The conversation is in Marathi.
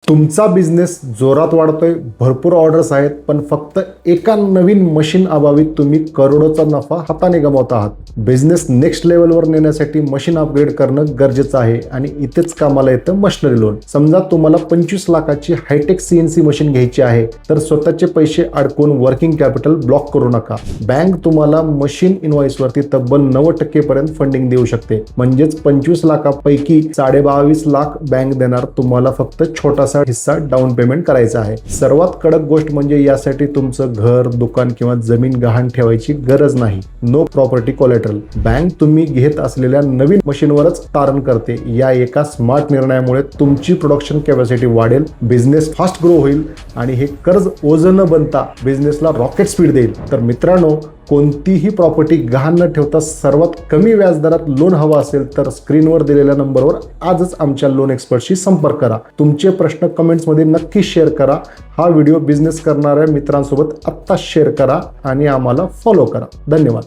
तुमचा बिझनेस जोरात वाढतोय, भरपूर ऑर्डर्स आहेत, पण फक्त एका नवीन मशीन अभावी तुम्ही करोडोचा नफा हाताने गमावत आहात. बिझनेस नेक्स्ट लेवलवर नेण्यासाठी मशीन अपग्रेड करणं गरजेचं आहे आणि इथेच कामाला येतं मशिनरी लोन. समजा तुम्हाला 25 लाखाची हायटेक CNC मशीन घ्यायची आहे, तर स्वतःचे पैसे अडकून वर्किंग कॅपिटल ब्लॉक करू नका. बँक तुम्हाला मशीन इनव्हॉइसवरती तब्बल 90% पर्यंत फंडिंग देऊ शकते. म्हणजेच 25 लाखापैकी 22.5 लाख बँक देणार. तुम्हाला फक्त छोटासा हिस्सा डाऊन पेमेंट करायचा आहे. सर्वात कडक गोष्ट म्हणजे यासाठी तुमचं घर, दुकान किंवा जमीन गहाण ठेवायची गरज नाही. No property collateral. बँक तुम्ही घेत असलेल्या नवीन मशीनवरच तारण करते. या एका स्मार्ट निर्णयामुळे तुमची प्रोडक्शन कॅपॅसिटी वाढेल, बिझनेस फास्ट ग्रो होईल आणि हे कर्ज ओझं न बनता बिझनेसला रॉकेट स्पीड देईल. तर मित्रांनो, कोणतीही प्रॉपर्टी गहाण न ठेवता सर्वात कमी व्याजदरात लोन हवा असेल तर स्क्रीनवर दिलेल्या नंबरवर आजच आमच्या लोन एक्सपर्टशी संपर्क करा. तुमचे प्रश्न कमेंट्समध्ये नक्की शेअर करा. हा व्हिडिओ बिझनेस करणाऱ्या मित्रांसोबत आत्ताच शेअर करा आणि आम्हाला फॉलो करा. धन्यवाद.